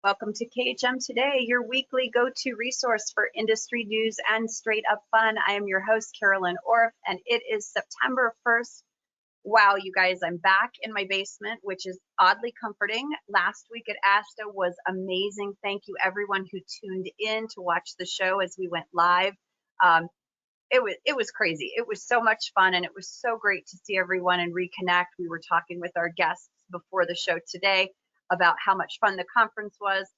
Welcome to KHM Today, your weekly go-to resource for industry news and straight-up fun. I am your host, Carolyn Orff, and it is September 1st. Wow, you guys, I'm back in my basement, which is oddly comforting. Last week at ASTA was amazing. Thank you, everyone who tuned in to watch the show as we went live. It was crazy. It was so much fun, and it was so great to see everyone and reconnect. We were talking with our guests before the show today about how much fun the conference was,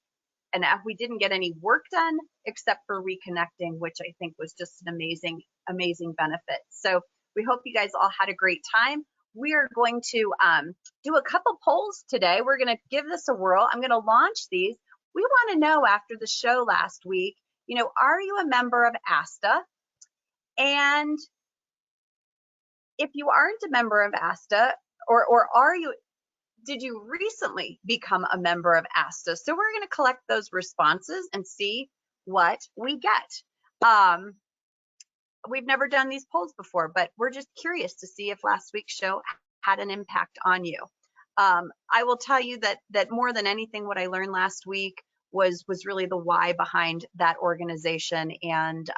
and we didn't get any work done except for reconnecting, which I think was just an amazing benefit. So we hope you guys all had a great time. We are going to do a couple polls today. We're going to give this a whirl. I'm going to launch these. We want to know, after the show last week, are you a member of ASTA? And if you aren't a member of ASTA, or did you recently become a member of ASTA? So we're going to collect those responses and see what we get. We've never done these polls before, but we're just curious to see if last week's show had an impact on you. I will tell you that more than anything, what I learned last week was really the why behind that organization, and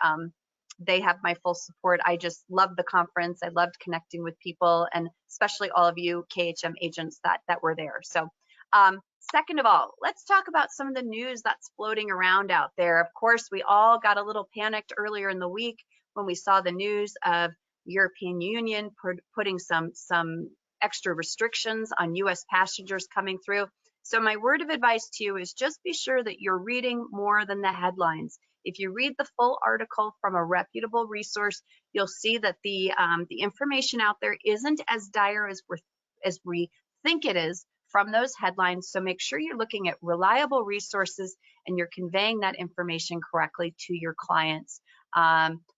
they have my full support. I just loved the conference. I loved connecting with people, and especially all of you KHM agents that were there. So second of all, let's talk about some of the news that's floating around out there. Of course, we all got a little panicked earlier in the week when we saw the news of European Union putting some extra restrictions on US passengers coming through. So my word of advice to you is just be sure that you're reading more than the headlines. If you read the full article from a reputable resource, you'll see that the information out there isn't as dire as we think it is from those headlines. So make sure you're looking at reliable resources and you're conveying that information correctly to your clients.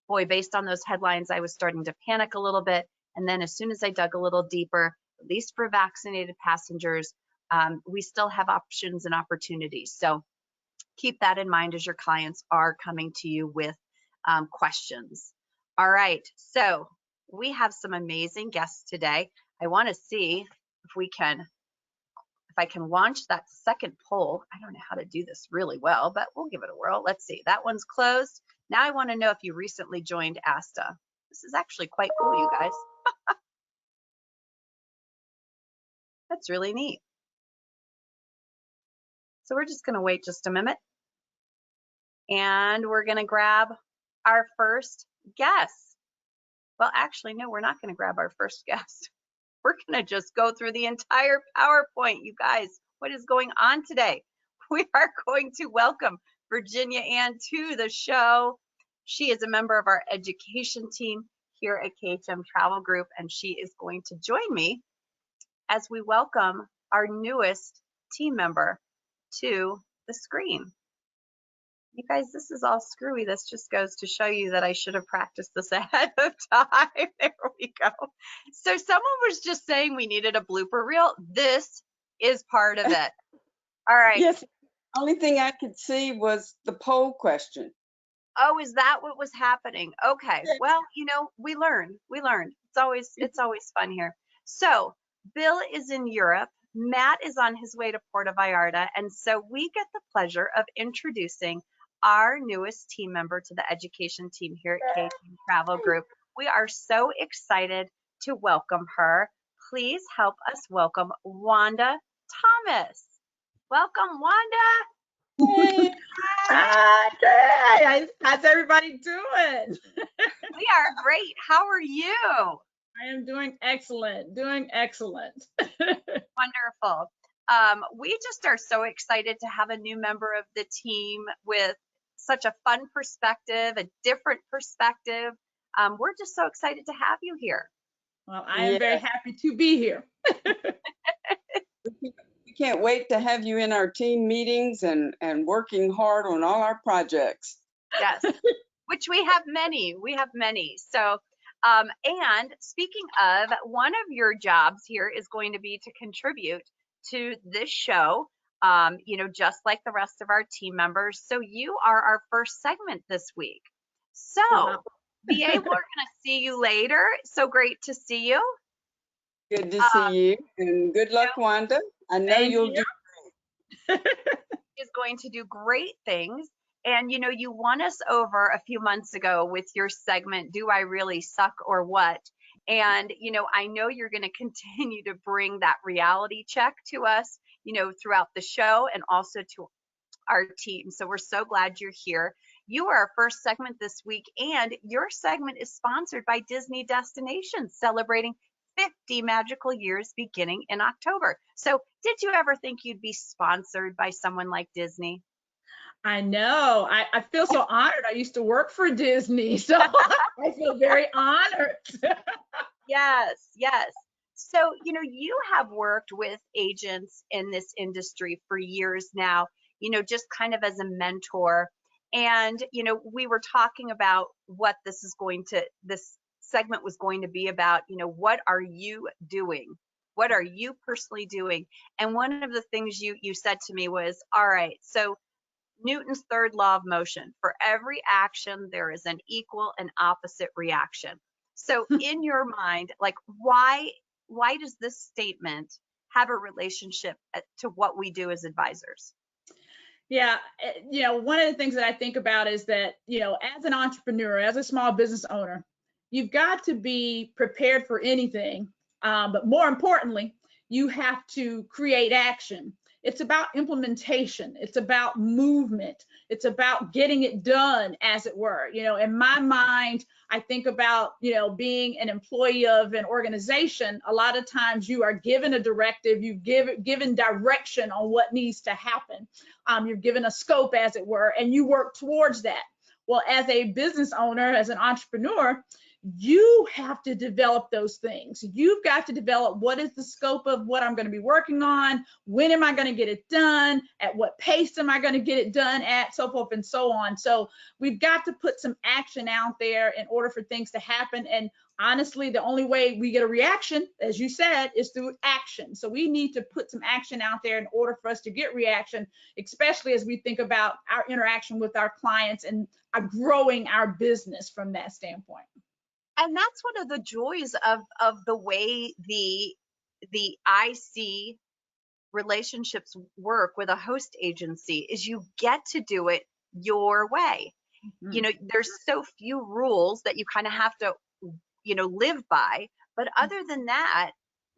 Boy, based on those headlines, I was starting to panic a little bit. And then as soon as I dug a little deeper, at least for vaccinated passengers, we still have options and opportunities. So keep that in mind as your clients are coming to you with questions. All right, so we have some amazing guests today. I want to see if I can launch that second poll. I don't know how to do this really well, but we'll give it a whirl. Let's see, that one's closed. Now I want to know if you recently joined ASTA. This is actually quite cool, you guys. That's really neat. So we're just going to wait just a minute, and we're going to grab our first guest. Well, actually, no, we're not going to grab our first guest. We're going to just go through the entire PowerPoint, you guys. What is going on today? We are going to welcome Virginia Ann to the show. She is a member of our education team here at KHM Travel Group, and she is going to join me as we welcome our newest team member to the screen. You guys, this is all screwy. This just goes to show you that I should have practiced this ahead of time. There we go. So someone was just saying we needed a blooper reel. This is part of it. All right. Yes. Only thing I could see was the poll question. Oh, is that what was happening? Okay. Yes. Well, we learned. It's always fun here. So Bill is in Europe. Matt is on his way to Puerto Vallarta. And so we get the pleasure of introducing our newest team member to the education team here at KHM Travel Group. We are so excited to welcome her. Please help us welcome Wanda Thomas. Welcome, Wanda. Hey, hi, how's everybody doing? We are great. How are you? I am doing excellent, Wonderful. We just are so excited to have a new member of the team with such a fun perspective, a different perspective. We're just so excited to have you here. Well, I am very happy to be here. We can't wait to have you in our team meetings and working hard on all our projects. Yes, which we have many. So, and speaking of, one of your jobs here is going to be to contribute to this show, just like the rest of our team members. So you are our first segment this week. So, BA, we're going to see you later. So great to see you. Good to see you, and good luck, Wanda. I know you'll do great. is going to do great things. And, you know, you won us over a few months ago with your segment, Do I Really Suck or What? And, you know, I know you're going to continue to bring that reality check to us, you know, throughout the show and also to our team. So we're so glad you're here. You are our first segment this week, and your segment is sponsored by Disney Destinations, celebrating 50 magical years beginning in October. So did you ever think you'd be sponsored by someone like Disney? I know. I feel so honored. I used to work for Disney, so I feel very honored. Yes, yes. So, you know, you have worked with agents in this industry for years now, you know, just kind of as a mentor. And, you know, we were talking about what this segment was going to be about, you know, what are you doing? What are you personally doing? And one of the things you said to me was, all right, so Newton's third law of motion, for every action, there is an equal and opposite reaction. So in your mind, like why does this statement have a relationship to what we do as advisors? Yeah, you know, one of the things that I think about is that, you know, as an entrepreneur, as a small business owner, you've got to be prepared for anything. But more importantly, you have to create action. It's about implementation. It's about movement. It's about getting it done, as it were. You know, in my mind, I think about, you know, being an employee of an organization. A lot of times you are given a directive, you've given direction on what needs to happen. You're given a scope, as it were, and you work towards that. Well, as a business owner, as an entrepreneur, you have to develop those things. You've got to develop what is the scope of what I'm going to be working on, when am I going to get it done, at what pace am I going to get it done at, so forth and so on. So we've got to put some action out there in order for things to happen. And honestly, the only way we get a reaction, as you said, is through action. So we need to put some action out there in order for us to get reaction, especially as we think about our interaction with our clients and growing our business from that standpoint. And that's one of the joys of the way the IC relationships work with a host agency is you get to do it your way. Mm-hmm. You know, there's so few rules that you kind of have to, you know, live by. But other than that,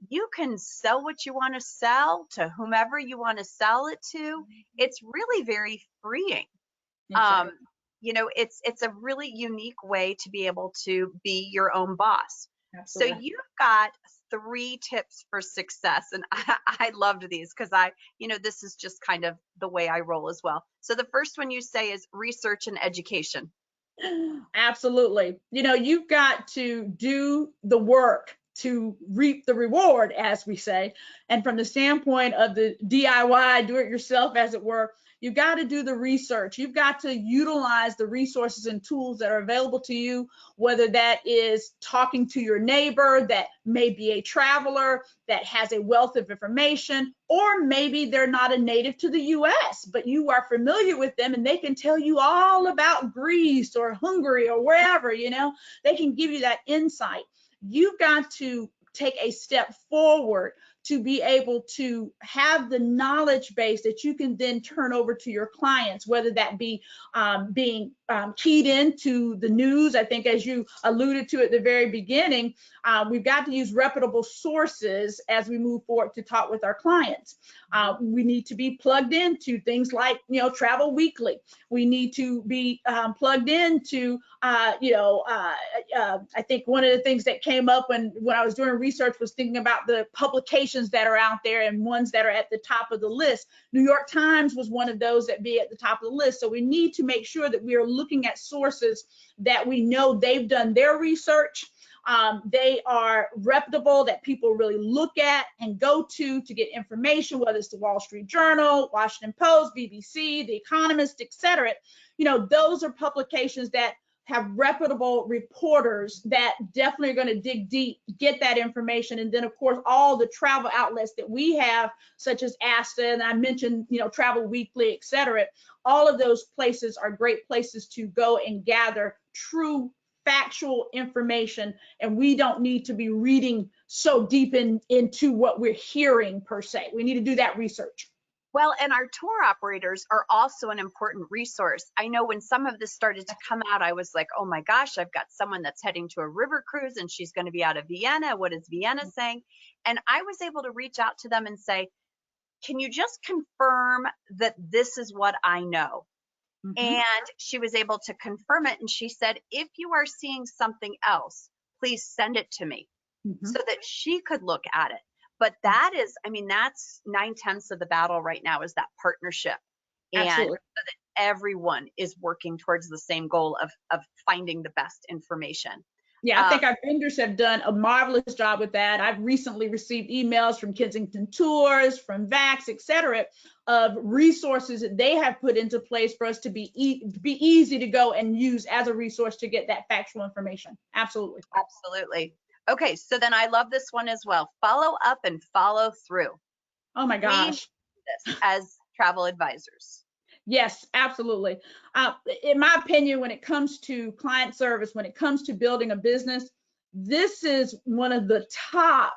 you can sell what you want to sell to whomever you want to sell it to. It's really very freeing. Exactly. You know, it's a really unique way to be able to be your own boss. Absolutely. So you've got 3 tips for success, and I loved these because you know, this is just kind of the way I roll as well. So the first one you say is research and education. Absolutely. You know, you've got to do the work to reap the reward, as we say. And from the standpoint of the DIY, do it yourself, as it were, you've got to do the research. You've got to utilize the resources and tools that are available to you, whether that is talking to your neighbor that may be a traveler that has a wealth of information, or maybe they're not a native to the US, but you are familiar with them and they can tell you all about Greece or Hungary or wherever, you know, they can give you that insight. You've got to take a step forward to be able to have the knowledge base that you can then turn over to your clients, whether that be being keyed into the news. I think, as you alluded to at the very beginning, we've got to use reputable sources as we move forward to talk with our clients. We need to be plugged into things like, you know, Travel Weekly. We need to be plugged into, I think one of the things that came up when I was doing research was thinking about the publications that are out there and ones that are at the top of the list. New York Times was one of those that be at the top of the list. So we need to make sure that we are looking at sources that we know they've done their research. They are reputable, that people really look at and go to get information, whether it's the Wall Street Journal, Washington Post, BBC, The Economist, etc. You know, those are publications that have reputable reporters that definitely are going to dig deep, get that information. And then, of course, all the travel outlets that we have, such as ASTA, and I mentioned, you know, Travel Weekly, etc. All of those places are great places to go and gather true factual information, and we don't need to be reading so deep into what we're hearing per se. We need to do that research. Well, and our tour operators are also an important resource. I know when some of this started to come out, I was like, oh my gosh, I've got someone that's heading to a river cruise and she's going to be out of Vienna. What is Vienna saying? And I was able to reach out to them and say, can you just confirm that this is what I know? And she was able to confirm it. And she said, if you are seeing something else, please send it to me so that she could look at it. But that is, I mean, that's 9/10 of the battle right now, is that partnership. And Absolutely. so that everyone is working towards the same goal of finding the best information. Yeah, I think our vendors have done a marvelous job with that. I've recently received emails from Kensington Tours, from VAX, et cetera, of resources that they have put into place for us to be easy to go and use as a resource to get that factual information. Absolutely. Absolutely. Okay, so then I love this one as well. Follow up and follow through. Oh my gosh. We need this as travel advisors. Yes, absolutely. In my opinion, when it comes to client service, when it comes to building a business, this is one of the top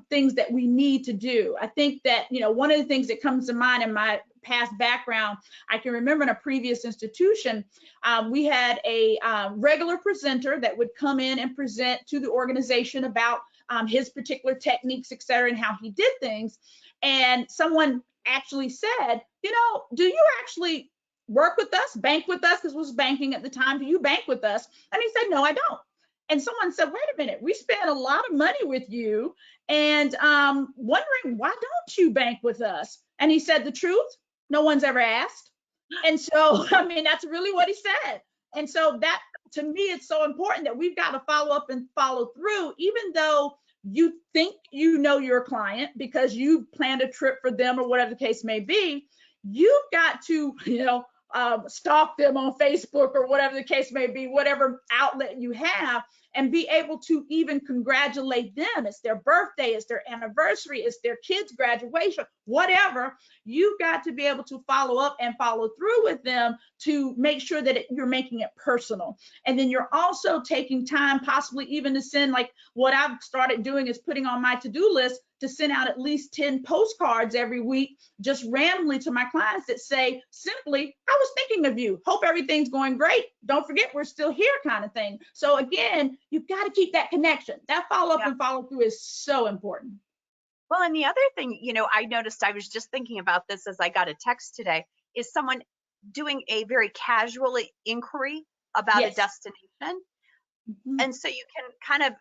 things that we need to do. I think that, you know, one of the things that comes to mind in my past background, I can remember in a previous institution, we had a regular presenter that would come in and present to the organization about his particular techniques, et cetera, and how he did things. And someone actually said, you know, do you actually work with us, bank with us? This was banking at the time. Do you bank with us? And he said, no, I don't. And someone said, wait a minute, we spend a lot of money with you and wondering, why don't you bank with us? And he said, the truth, no one's ever asked. And so, I mean, that's really what he said. And so that, to me, it's so important that we've got to follow up and follow through, even though you think you know your client because you planned a trip for them or whatever the case may be. You've got to, you know, stalk them on Facebook or whatever the case may be, whatever outlet you have, and be able to even congratulate them. It's their birthday, it's their anniversary, it's their kid's graduation, whatever. You've got to be able to follow up and follow through with them to make sure that you're making it personal. And then you're also taking time, possibly even to send, like what I've started doing is putting on my to-do list to send out at least 10 postcards every week, just randomly to my clients that say simply, I was thinking of you. Hope everything's going great. Don't forget, we're still here kind of thing. So again, you've got to keep that connection. That follow up and follow through is so important. Well, and the other thing, you know, I noticed, I was just thinking about this as I got a text today, is someone doing a very casual inquiry about a destination. And so you can kind of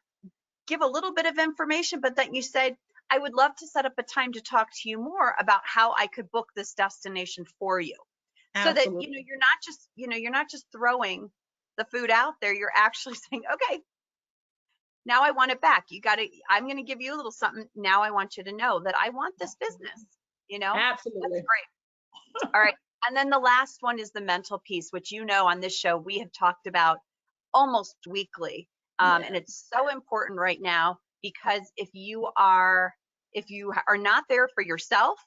give a little bit of information, but then you said, I would love to set up a time to talk to you more about how I could book this destination for you. Absolutely. So that, you know, you're not just throwing the food out there, you're actually saying, okay, now I want it back. I'm going to give you a little something. Now I want you to know that I want this business, you know? Absolutely. That's great. All right. And then the last one is the mental piece, which, you know, on this show, we have talked about almost weekly. And it's so important right now, because if you are not there for yourself,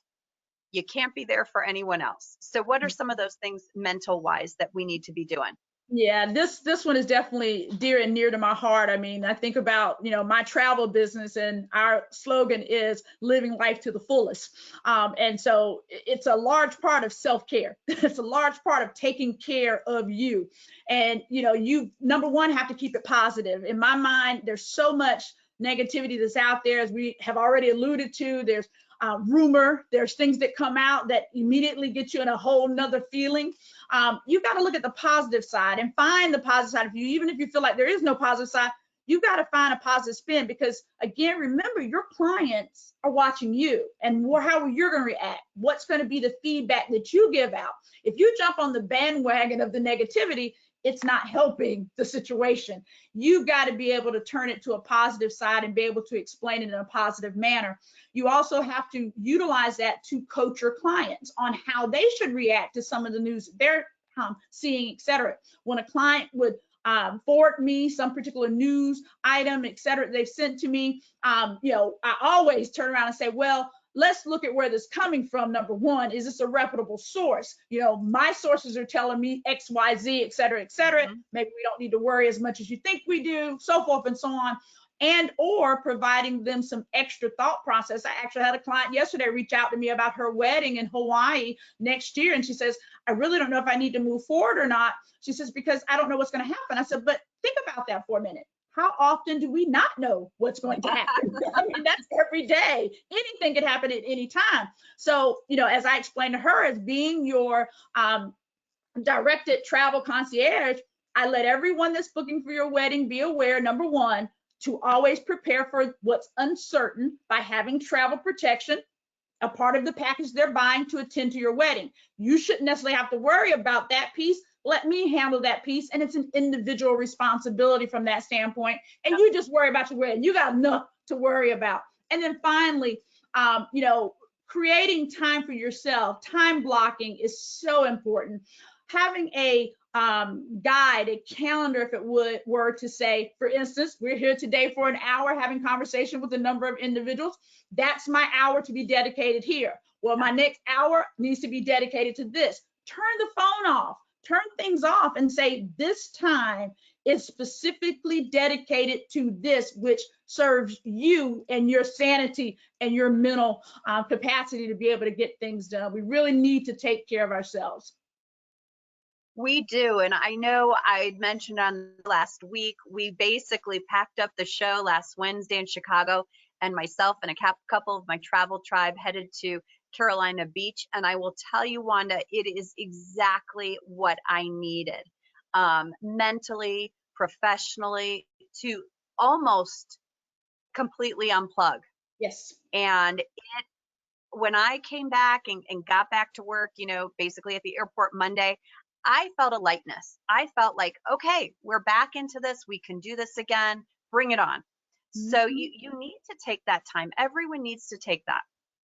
you can't be there for anyone else. So what are some of those things mental wise that we need to be doing? Yeah, this one is definitely dear and near to my heart. I mean, I think about, you know, my travel business, and our slogan is living life to the fullest. And so it's a large part of self-care. It's a large part of taking care of you. And, you know, you, number one, have to keep it positive. In my mind, there's so much negativity that's out there, as we have already alluded to. There's rumor, there's things that come out that immediately get you in a whole nother feeling. You've got to look at the positive side and find the positive side of you. Even if you feel like there is no positive side, you've got to find a positive spin, because again, remember, your clients are watching you and how you're going to react. What's going to be the feedback that you give out? If you jump on the bandwagon of the negativity, it's not helping the situation. You've got to be able to turn it to a positive side and be able to explain it in a positive manner. You also have to utilize that to coach your clients on how they should react to some of the news they're seeing, et cetera. When a client would forward me some particular news item, et cetera, they've sent to me, you know, I always turn around and say, well, let's look at where this is coming from. Number one, is this a reputable source? You know, my sources are telling me X, Y, Z, et cetera, et cetera. Maybe we don't need to worry as much as you think we do, so forth and so on. and or providing them some extra thought process. I actually had a client yesterday reach out to me about her wedding in Hawaii next year, and she says, I really don't know if I need to move forward or not. She says, because I don't know what's going to happen. I said, but think about that for a minute. How often do we not know what's going to happen? I mean, that's every day. Anything could happen at any time. So, you know, as I explained to her, as being your directed travel concierge, I let everyone that's booking for your wedding be aware, number one, to always prepare for what's uncertain by having travel protection, a part of the package they're buying to attend to your wedding. You shouldn't necessarily have to worry about that piece. Let me handle that piece, and it's an individual responsibility from that standpoint. And you just worry about your wedding. You got enough to worry about. And then finally, you know, creating time for yourself, time blocking is so important. Having a guide, a calendar, if it were to say, for instance, we're here today for an hour having conversation with a number of individuals. That's my hour to be dedicated here. Well, my next hour needs to be dedicated to this. Turn the phone off. Turn things off and say, this time is specifically dedicated to this, which serves you and your sanity and your mental capacity to be able to get things done. We really need to take care of ourselves. We do. And I know I mentioned on last week, we basically packed up the show last Wednesday in Chicago, and myself and a couple of my travel tribe headed to Carolina Beach. And I will tell you, Wanda, it is exactly what I needed, mentally, professionally, to almost completely unplug. Yes. And when I came back and got back to work, you know, basically at the airport Monday, I felt a lightness. I felt like, okay, we're back into this. We can do this again. Bring it on. Mm-hmm. So you need to take that time. Everyone needs to take that.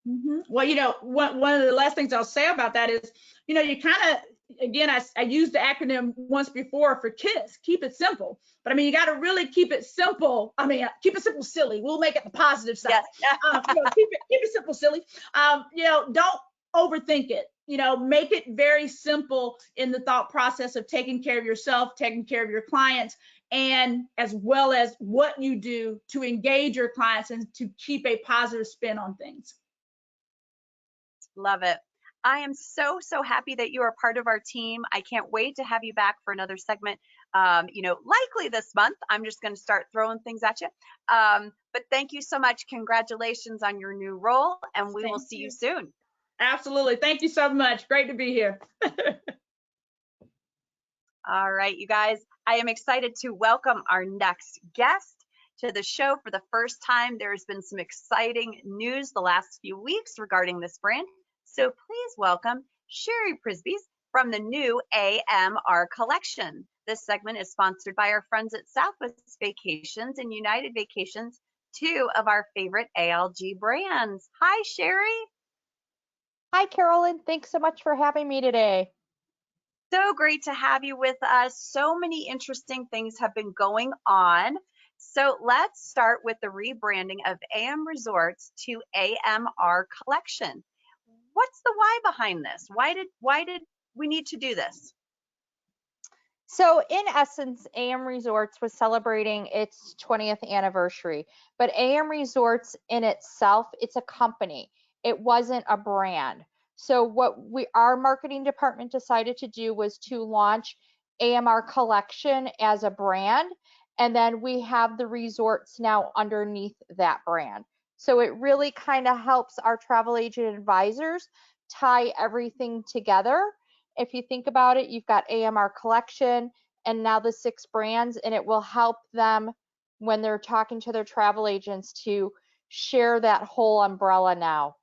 Mm-hmm. Well, you know, one of the last things I'll say about that is, you know, you kind of, again, I used the acronym once before for KISS, keep it simple. But I mean, you got to really keep it simple. I mean, keep it simple, silly. We'll make it the positive side. Yes. You know, keep it simple, silly. You know, don't overthink it. You know, make it very simple in the thought process of taking care of yourself, taking care of your clients, and as well as what you do to engage your clients and to keep a positive spin on things. Love it. I am so happy that you are part of our team. I can't wait to have you back for another segment. You know, likely this month. I'm just going to start throwing things at you. But thank you so much. Congratulations on your new role, and we will see you soon. Absolutely. Thank you so much. Great to be here. All right, you guys, I am excited to welcome our next guest to the show for the first time. There's been some exciting news the last few weeks regarding this brand. So please welcome Sherri Przybysz from the new AMR Collection. This segment is sponsored by our friends at Southwest Vacations and United Vacations, two of our favorite ALG brands. Hi, Sherri. Hi, Carolyn. Thanks so much for having me today. So great to have you with us. So many interesting things have been going on. So let's start with the rebranding of AM Resorts to AMR Collection. What's the why behind this? Why did we need to do this? So in essence, AM Resorts was celebrating its 20th anniversary, but AM Resorts in itself, it's a company. It wasn't a brand. So what our marketing department decided to do was to launch AMR Collection as a brand, and then we have the resorts now underneath that brand. So it really kind of helps our travel agent advisors tie everything together. If you think about it, you've got AMR Collection and now the 6 brands, and it will help them when they're talking to their travel agents to share that whole umbrella now.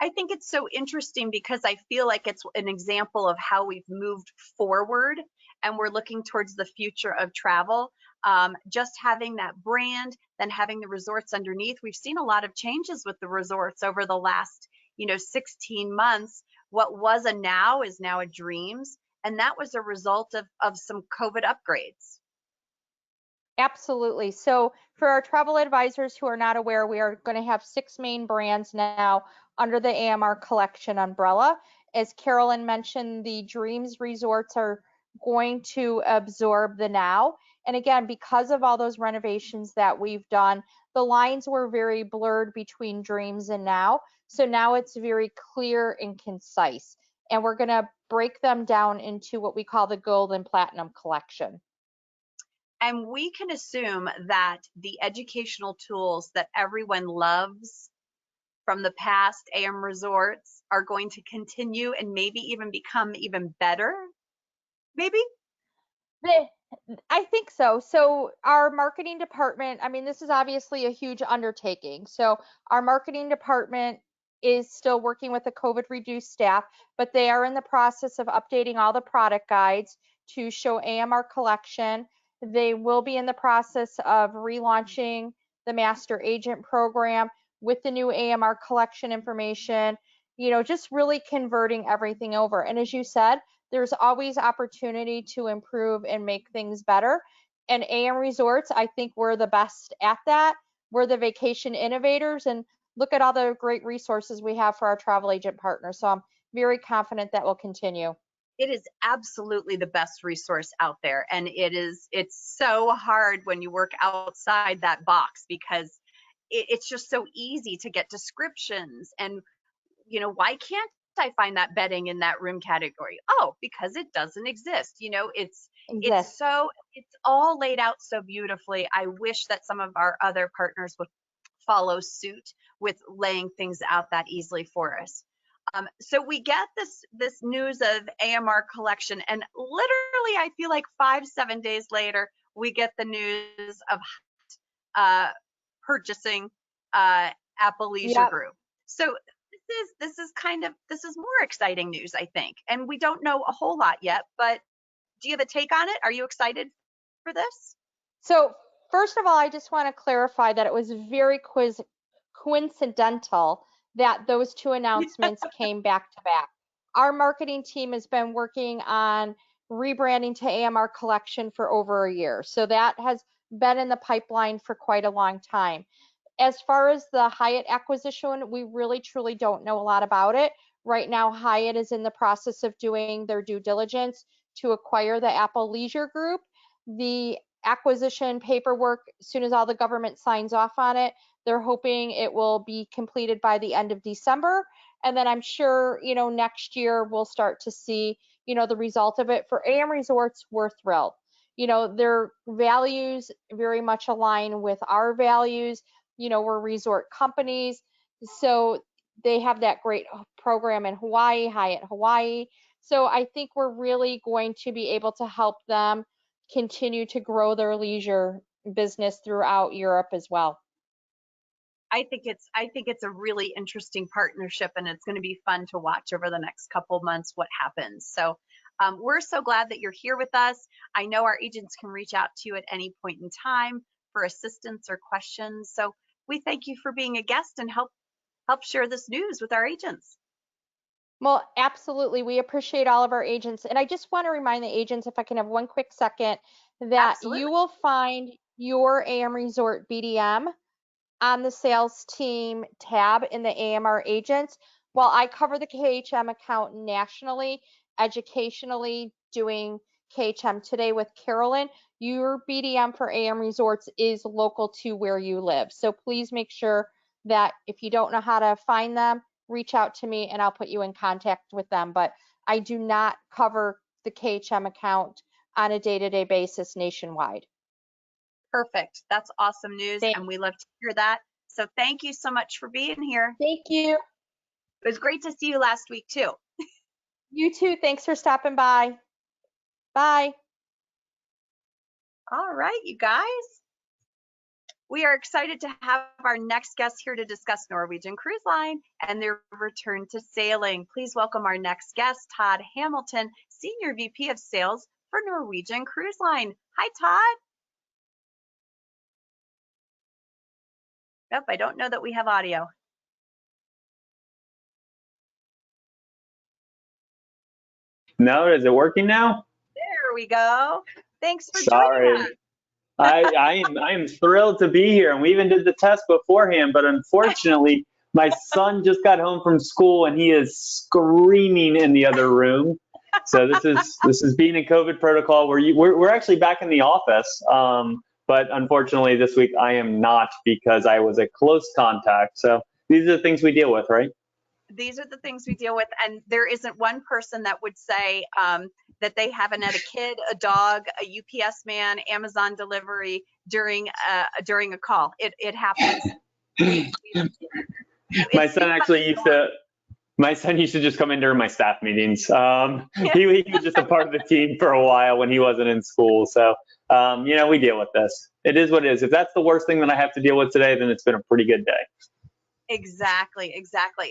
I think it's so interesting because I feel like it's an example of how we've moved forward and we're looking towards the future of travel. Just having that brand, then having the resorts underneath. We've seen a lot of changes with the resorts over the last, 16 months. What was a now is now a dreams. And that was a result of some COVID upgrades. Absolutely. So for our travel advisors who are not aware, we are going to have 6 main brands now under the AMR Collection umbrella. As Carolyn mentioned, the Dreams resorts are going to absorb the Now, And again, because of all those renovations that we've done, the lines were very blurred between dreams and now. So now it's very clear and concise. And we're going to break them down into what we call the gold and platinum collection. And we can assume that the educational tools that everyone loves from the past AM resorts are going to continue and maybe even become even better, maybe? I think so. So our marketing department, I mean, this is obviously a huge undertaking. So our marketing department is still working with the COVID reduced staff, but they are in the process of updating all the product guides to show AMR Collection. They will be in the process of relaunching the Master Agent program with the new AMR Collection information, you know, just really converting everything over. And as you said, there's always opportunity to improve and make things better. And AM Resorts, I think we're the best at that. We're the vacation innovators, and look at all the great resources we have for our travel agent partners. So I'm very confident that will continue. It is absolutely the best resource out there. And it's so hard when you work outside that box, because it's just so easy to get descriptions. And, you know, why can't I find that bedding in that room category? Oh, because it doesn't exist. You know, it's all laid out so beautifully. I wish that some of our other partners would follow suit with laying things out that easily for us. So we get this news of AMR Collection, and literally I feel like 5-7 days later we get the news of purchasing Apple Leisure Group. So this is more exciting news, I think, and we don't know a whole lot yet. But do you have a take on it? Are you excited for this? So first of all, I just want to clarify that it was very coincidental that those two announcements came back to back. Our marketing team has been working on rebranding to AMR Collection for over a year. So that has been in the pipeline for quite a long time. As far as the Hyatt acquisition, we really truly don't know a lot about it. Right now, Hyatt is in the process of doing their due diligence to acquire the Apple Leisure Group. The acquisition paperwork, as soon as all the government signs off on it, they're hoping it will be completed by the end of December. And then I'm sure, you know, next year we'll start to see, you know, the result of it. For AM Resorts, we're thrilled. You know, their values very much align with our values. You know, we're resort companies. So they have that great program in Hawaii, Hyatt Hawaii. So I think we're really going to be able to help them continue to grow their leisure business throughout Europe as well. I think it's a really interesting partnership, and it's going to be fun to watch over the next couple months what happens. So we're so glad that you're here with us. I know our agents can reach out to you at any point in time for assistance or questions. So we thank you for being a guest and help share this news with our agents. Well, absolutely. We appreciate all of our agents. And I just want to remind the agents, if I can have one quick second, that you will find your AM Resort BDM on the sales team tab in the AMR agents. While I cover the KHM account nationally, educationally, doing KHM Today with Carolyn, your BDM for AM Resorts is local to where you live. So please make sure that if you don't know how to find them, reach out to me and I'll put you in contact with them. But I do not cover the KHM account on a day-to-day basis nationwide. Perfect. That's awesome news, and we love to hear that. So thank you so much for being here. Thank you. It was great to see you last week too. You too. Thanks for stopping by. Bye. All right, you guys. We are excited to have our next guest here to discuss Norwegian Cruise Line and their return to sailing. Please welcome our next guest, Todd Hamilton, Senior VP of Sales for Norwegian Cruise Line. Hi, Todd. Nope, I don't know that we have audio. No, is it working now? There we go. Thanks for joining us. I am thrilled to be here, and we even did the test beforehand, but unfortunately, my son just got home from school and he is screaming in the other room. So this is being in COVID protocol where we're actually back in the office. But unfortunately this week I am not because I was a close contact. So these are the things we deal with, right? These are the things we deal with. And there isn't one person that would say that they haven't had a kid, a dog, a UPS man, Amazon delivery during a call. It happens. My son used to just come in during my staff meetings. He was just a part of the team for a while when he wasn't in school. So, we deal with this. It is what it is. If that's the worst thing that I have to deal with today, then it's been a pretty good day. Exactly.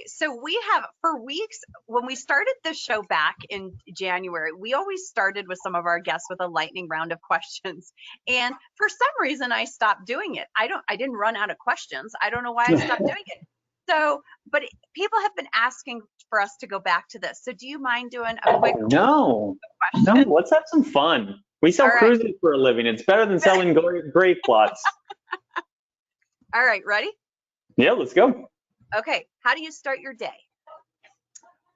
So we have, for weeks, when we started this show back in January, we always started with some of our guests with a lightning round of questions. And for some reason, I stopped doing it. I didn't run out of questions. I don't know why I stopped doing it. So, but people have been asking for us to go back to this. So do you mind doing a quick No, let's have some fun. We sell cruises for a living. It's better than selling grave plots. All right, ready? Yeah, let's go. Okay, how do you start your day?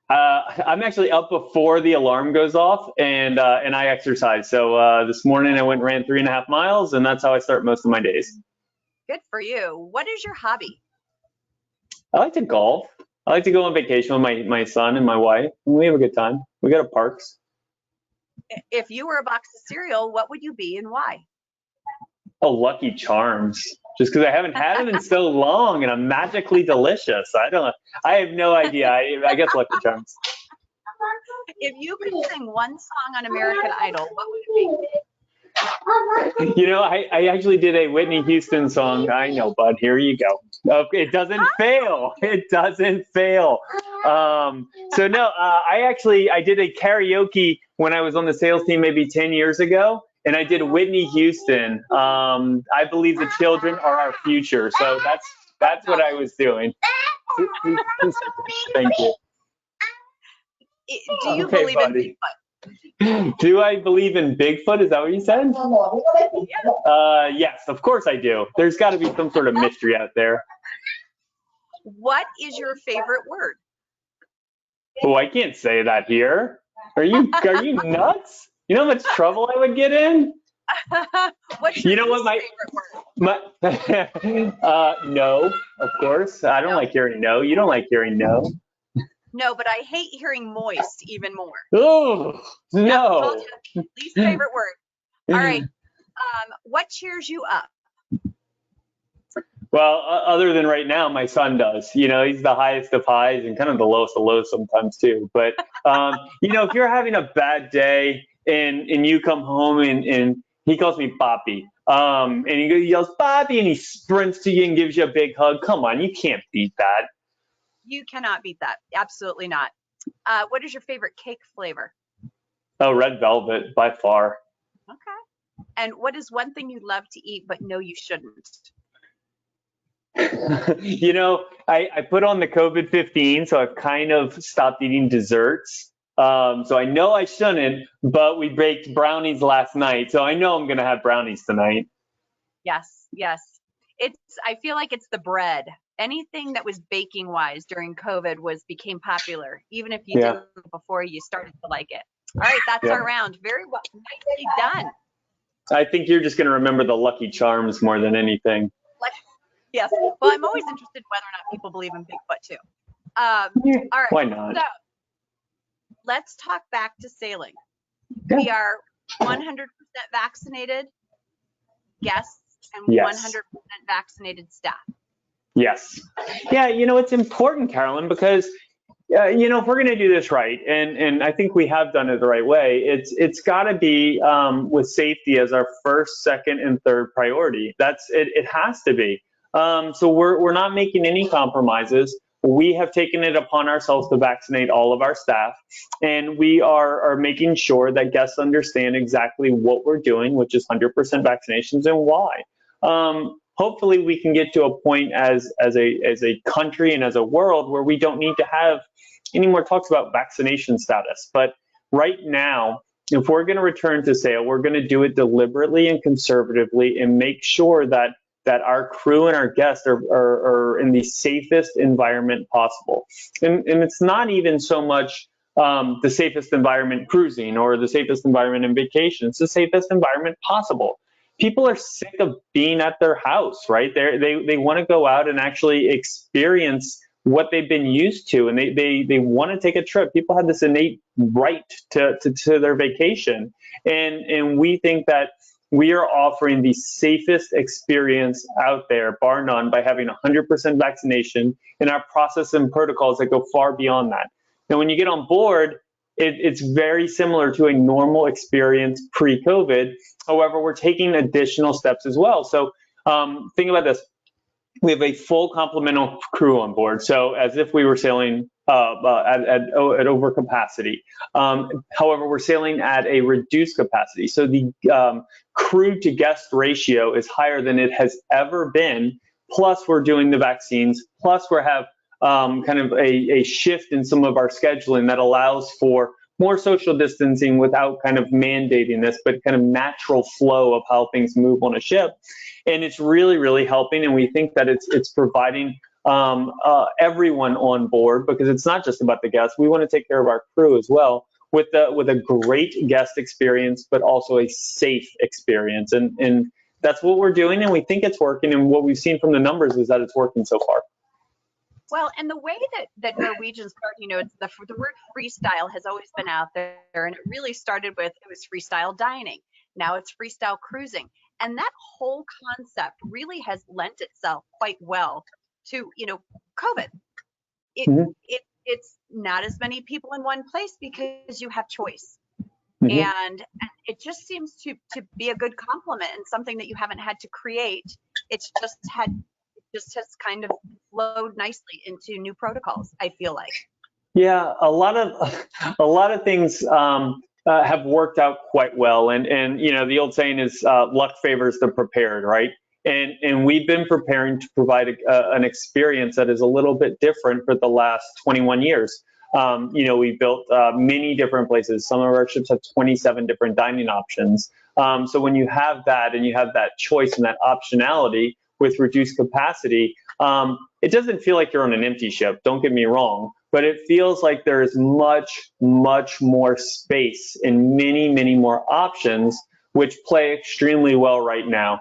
I'm actually up before the alarm goes off, and I exercise. So this morning I went and ran 3.5 miles, and that's how I start most of my days. Good for you. What is your hobby? I like to golf. I like to go on vacation with my son and my wife, and we have a good time. We go to parks. If you were a box of cereal, what would you be and why? Oh, Lucky Charms. Just because I haven't had them in so long, and I'm magically delicious. I have no idea. I guess Lucky Charms. If you could sing one song on American Idol, what would it be? I actually did a Whitney Houston song. I know, bud. Here you go. Okay, it doesn't fail. It doesn't fail. So no, I did a karaoke when I was on the sales team maybe 10 years ago, and I did Whitney Houston. I believe the children are our future. So that's what I was doing. Thank you. Do you believe in Bigfoot? Do I believe in Bigfoot? Is that what you said? Yes, of course I do. There's got to be some sort of mystery out there. What is your favorite word? Oh, I can't say that here. Are you nuts? You know how much trouble I would get in? What's your favorite word? No, of course. I don't like hearing no. You don't like hearing no. No, but I hate hearing moist even more. Oh, no. Least favorite word. All right. What cheers you up? Well, other than right now, my son does. He's the highest of highs and kind of the lowest of lows sometimes too. But, if you're having a bad day and you come home and he calls me Papi, and he yells Papi and he sprints to you and gives you a big hug. Come on, you can't beat that. You cannot beat that. Absolutely not. What is your favorite cake flavor? Oh, red velvet by far. Okay. And what is one thing you love to eat but know you shouldn't? I put on the COVID-15, so I've kind of stopped eating desserts. So I know I shouldn't, but we baked brownies last night, so I know I'm going to have brownies tonight. Yes. I feel like it's the bread. Anything that was baking wise during COVID became popular, even if you didn't before you started to like it. All right, that's our round. Very well, nicely done. I think you're just going to remember the Lucky Charms more than anything. Yes. Well, I'm always interested whether or not people believe in Bigfoot too. All right. Why not? So let's talk back to sailing. Yeah. We are 100% vaccinated guests and 100% vaccinated staff. Yes. Yeah, it's important, Carolyn, because if we're going to do this right, and I think we have done it the right way, it's got to be with safety as our first, second, and third priority. It has to be. So we're not making any compromises. We have taken it upon ourselves to vaccinate all of our staff, and we are making sure that guests understand exactly what we're doing, which is 100% vaccinations, and why. Hopefully we can get to a point as a country and as a world where we don't need to have any more talks about vaccination status. But right now, if we're going to return to sail, we're going to do it deliberately and conservatively and make sure that our crew and our guests are in the safest environment possible. And it's not even so much the safest environment cruising or the safest environment in vacation. It's the safest environment possible. People are sick of being at their house, right? They want to go out and actually experience what they've been used to, and they want to take a trip. People have this innate right to their vacation, and we think that we are offering the safest experience out there, bar none, by having 100% vaccination and our process and protocols that go far beyond that. Now, when you get on board, it's very similar to a normal experience pre-COVID. However, we're taking additional steps as well. So think about this. We have a full complement of crew on board, so as if we were sailing at over capacity. However, we're sailing at a reduced capacity, so the crew to guest ratio is higher than it has ever been. Plus, we're doing the vaccines. Plus, we have kind of a shift in some of our scheduling that allows for more social distancing without kind of mandating this, but kind of natural flow of how things move on a ship. And it's really, really helping. And we think that it's providing everyone on board, because it's not just about the guests. We want to take care of our crew as well with a great guest experience, but also a safe experience. And that's what we're doing. And we think it's working. And what we've seen from the numbers is that it's working so far. Well, and the way that Norwegians start, it's the word freestyle has always been out there, and it really started with, it was freestyle dining. Now it's freestyle cruising. And that whole concept really has lent itself quite well to, COVID. It's not as many people in one place because you have choice. And it just seems to be a good complement and something that you haven't had to create. It just has kind of flowed nicely into new protocols, I feel like. Yeah, a lot of things have worked out quite well, and the old saying is luck favors the prepared, right? And we've been preparing to provide an experience that is a little bit different for the last 21 years. We built many different places. Some of our ships have 27 different dining options. So when you have that and you have that choice and that optionality with reduced capacity, it doesn't feel like you're on an empty ship, don't get me wrong, but it feels like there is much, much more space and many, many more options, which play extremely well right now.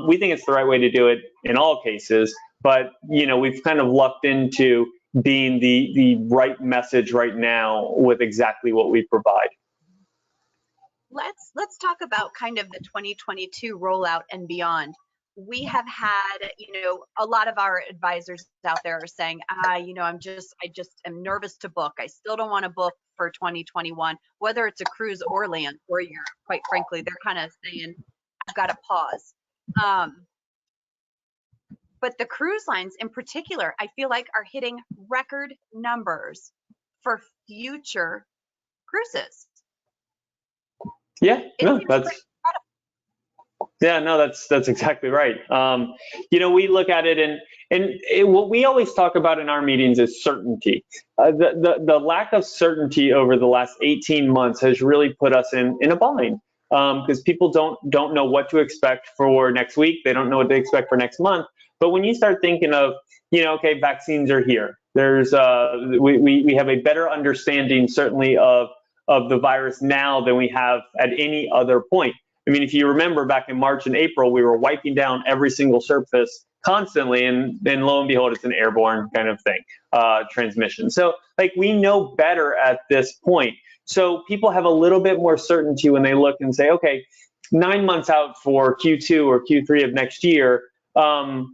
We think it's the right way to do it in all cases, but we've kind of lucked into being the right message right now with exactly what we provide. Let's talk about kind of the 2022 rollout and beyond. We have had, a lot of our advisors out there are saying, I just am nervous to book. I still don't want to book for 2021, whether it's a cruise or land or Europe. Quite frankly, they're kind of saying, I've got to pause. But the cruise lines in particular, I feel like are hitting record numbers for future cruises. Yeah, no, that's exactly right. We look at it and what we always talk about in our meetings is certainty. The lack of certainty over the last 18 months has really put us in a bind, because people don't know what to expect for next week. They don't know what they expect for next month. But when you start thinking of, okay, vaccines are here. There's we have a better understanding certainly of the virus now than we have at any other point. I mean, if you remember back in March and April, we were wiping down every single surface constantly, and then lo and behold, it's an airborne kind of thing, transmission. So we know better at this point. So people have a little bit more certainty when they look and say, okay, 9 months out for Q2 or Q3 of next year,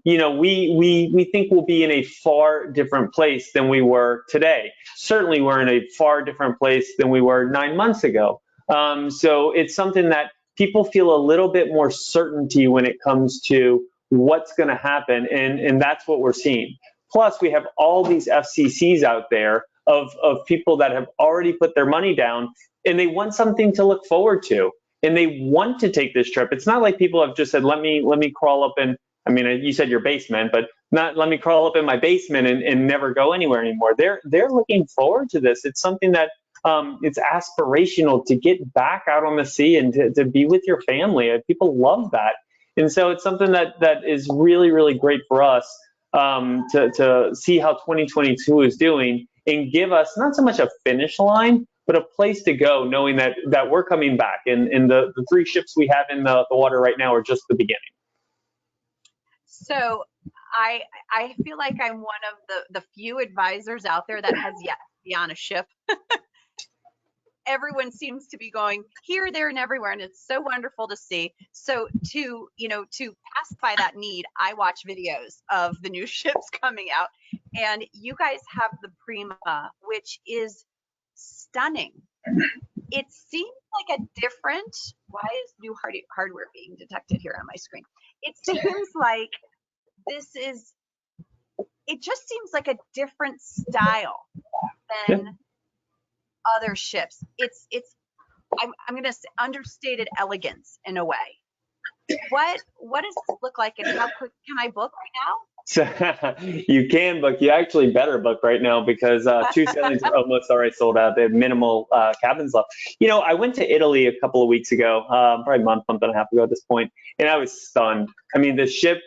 we think we'll be in a far different place than we were today. Certainly we're in a far different place than we were 9 months ago. So it's something that people feel a little bit more certainty when it comes to what's going to happen, and that's what we're seeing. Plus, we have all these FCCs out there of people that have already put their money down, and they want something to look forward to, and they want to take this trip. It's not like people have just said, let me crawl up in, you said your basement, but not let me crawl up in my basement and never go anywhere anymore. They're looking forward to this. It's something that it's aspirational to get back out on the sea and to be with your family. People love that. And so it's something that is really, really great for us. to see how 2022 is doing and give us not so much a finish line, but a place to go, knowing that we're coming back. And the 3 ships we have in the water right now are just the beginning. So I feel like I'm one of the few advisors out there that has yet to be on a ship. Everyone seems to be going here, there, and everywhere, and it's so wonderful to see. So to pacify that need, I watch videos of the new ships coming out, and you guys have the Prima, which is stunning. It seems like a different. Why is new hardware being detected here on my screen? It seems like it just seems like a different style than other ships. I'm going to say understated elegance in a way. What does it look like, and how quick can I book right now? So you can book. You actually better book right now, because 2 sailings are almost already sold out. They have minimal cabins left. I went to Italy a couple of weeks ago, probably a month and a half ago at this point, and I was stunned. I mean, the ship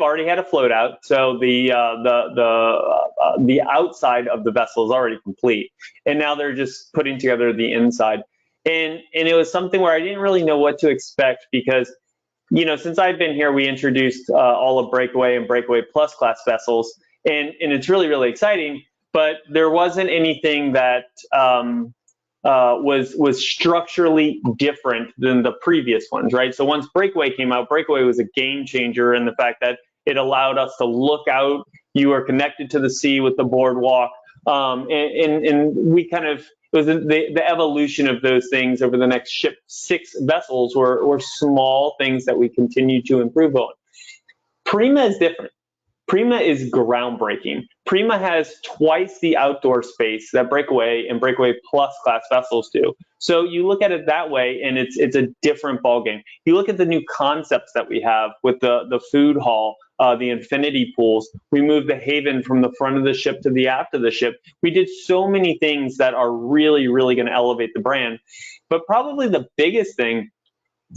already had a float out, so the outside of the vessel is already complete, and now they're just putting together the inside. And it was something where I didn't really know what to expect, because since I've been here, we introduced all of Breakaway and Breakaway Plus class vessels, and it's really, really exciting, but there wasn't anything that was structurally different than the previous ones, right? So once Breakaway came out, Breakaway was a game changer in the fact that it allowed us to look out. You were connected to the sea with the boardwalk, and we kind of, it was the evolution of those things over the next 6 vessels were small things that we continue to improve on. Prima is different. Prima is groundbreaking. Prima has twice the outdoor space that Breakaway and Breakaway Plus class vessels do. So you look at it that way, and it's a different ballgame. You look at the new concepts that we have with the food hall, the infinity pools. We moved the haven from the front of the ship to the aft of the ship. We did so many things that are really, really going to elevate the brand. But probably the biggest thing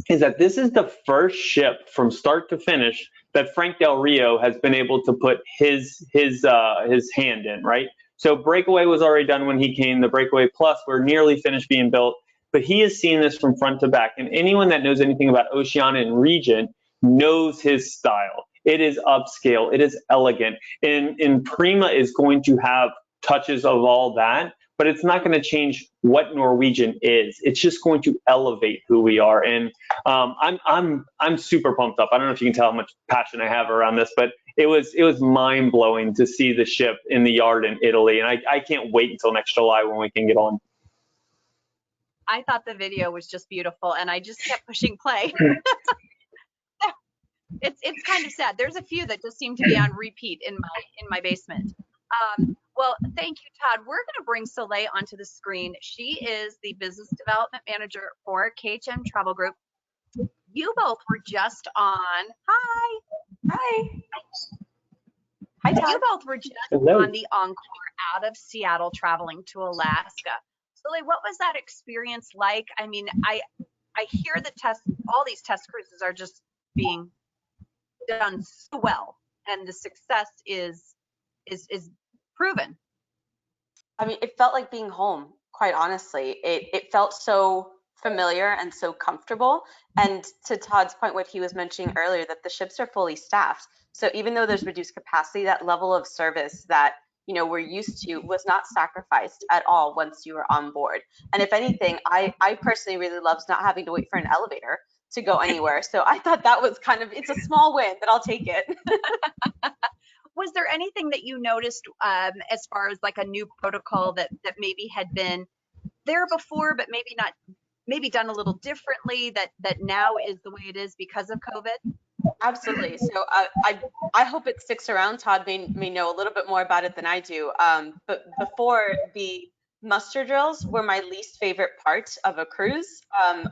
is that this is the first ship from start to finish that Frank Del Rio has been able to put his hand in, right? So Breakaway was already done when he came. The Breakaway Plus, we're nearly finished being built, but he has seen this from front to back. And anyone that knows anything about Oceania and Regent knows his style. It is upscale. It is elegant. And Prima is going to have touches of all that, but it's not going to change what Norwegian is. It's just going to elevate who we are. And I'm super pumped up. I don't know if you can tell how much passion I have around this, but it was mind blowing to see the ship in the yard in Italy. And I can't wait until next July when we can get on. I thought the video was just beautiful, and I just kept pushing play. It's kind of sad. There's a few that just seem to be on repeat in my basement. Well, thank you, Todd. We're going to bring Soleil onto the screen. She is the business development manager for KHM Travel Group. You both were just on. Hi. Hi, Todd. You both were just on the Encore out of Seattle traveling to Alaska. Soleil, what was that experience like? I mean, I hear all these test cruises are just being done so well, and the success is proven. I mean, it felt like being home, quite honestly. It felt so familiar and so comfortable. And to Todd's point, what he was mentioning earlier, that the ships are fully staffed. So even though there's reduced capacity, that level of service that we're used to was not sacrificed at all once you were on board. And if anything, I personally really loved not having to wait for an elevator to go anywhere. So I thought that was it's a small win, but I'll take it. Was there anything that you noticed as far as like a new protocol that maybe had been there before, but maybe done a little differently that now is the way it is because of COVID? Absolutely. So I hope it sticks around. Todd may know a little bit more about it than I do. But before, the muster drills were my least favorite part of a cruise.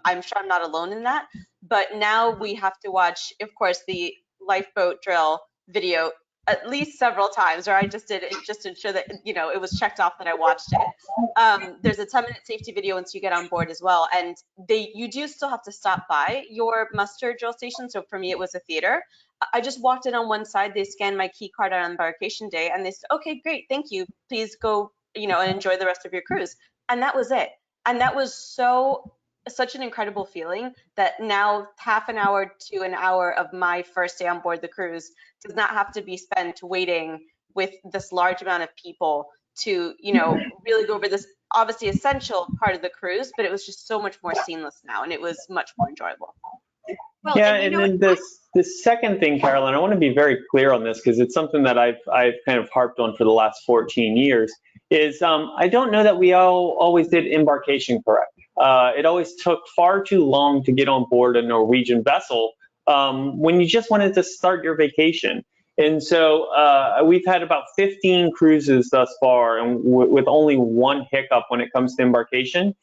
I'm sure I'm not alone in that. But now we have to watch, of course, the lifeboat drill video at least several times, or I just did it just to ensure that, you know, it was checked off that I watched it. There's a 10-minute safety video once you get on board as well. And you do still have to stop by your muster drill station. So for me, it was a theater. I just walked in on one side, they scanned my key card on embarkation day, and they said, okay, great, thank you. Please go, you know, and enjoy the rest of your cruise. And that was it. And that was such an incredible feeling that now half an hour to an hour of my first day on board the cruise does not have to be spent waiting with this large amount of people to, you know, really go over this obviously essential part of the cruise, but it was just so much more seamless now, and it was much more enjoyable. Well, Yeah, and you and know, then this second thing, Carolyn, I want to be very clear on this because it's something that I've kind of harped on for the last 14 years, is I don't know that we always did embarkation correct. It always took far too long to get on board a Norwegian vessel when you just wanted to start your vacation. And so we've had about 15 cruises thus far, and with only one hiccup when it comes to embarkation.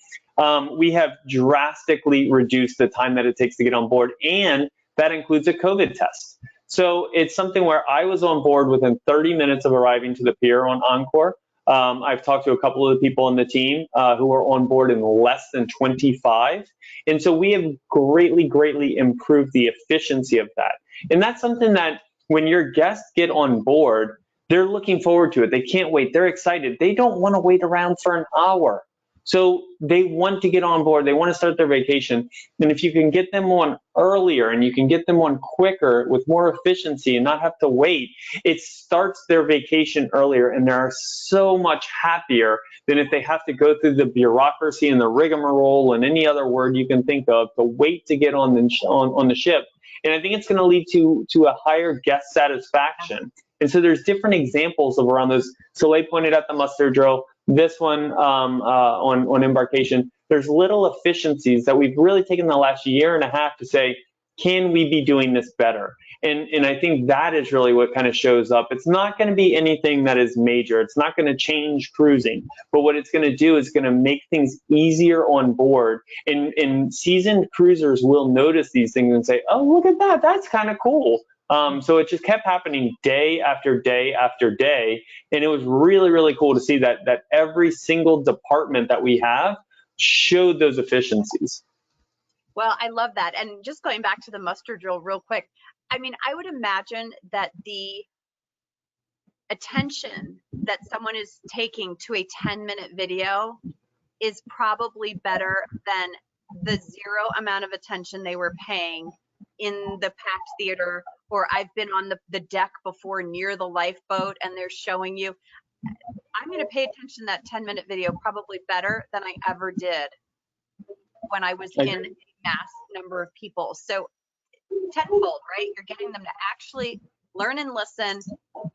We have drastically reduced the time that it takes to get on board, and that includes a COVID test. So it's something where I was on board within 30 minutes of arriving to the pier on Encore. I've talked to a couple of the people on the team who are on board in less than 25. And so we have greatly improved the efficiency of that. And that's something that when your guests get on board, they're looking forward to it. They can't wait. They're excited. They don't want to wait around for an hour. So they want to get on board. They want to start their vacation. And if you can get them on earlier and you can get them on quicker with more efficiency and not have to wait, it starts their vacation earlier, and they're so much happier than if they have to go through the bureaucracy and the rigmarole and any other word you can think of to wait to get on the ship. And I think it's going to lead to a higher guest satisfaction. And so there's different examples of around those. Soleil pointed out the muster drill. This one on embarkation. There's little efficiencies that we've really taken the last year and a half to say, can we be doing this better? And I think that is really what kind of shows up. It's not going to be anything that is major. It's not going to change cruising. But what it's going to do is going to make things easier on board. And seasoned cruisers will notice these things and say, oh, look at that. That's kind of cool. So it just kept happening day after day after day. And it was really cool to see that every single department that we have showed those efficiencies. well, I love that. And just going back to the muster drill real quick, I mean, I would imagine that the attention that someone is taking to a 10-minute video is probably better than the zero amount of attention they were paying in the packed theater, or I've been on the deck before near the lifeboat and they're showing you. I'm going to pay attention to that 10-minute video probably better than I ever did when I was in a mass number of people. So tenfold, right? You're getting them to actually learn and listen,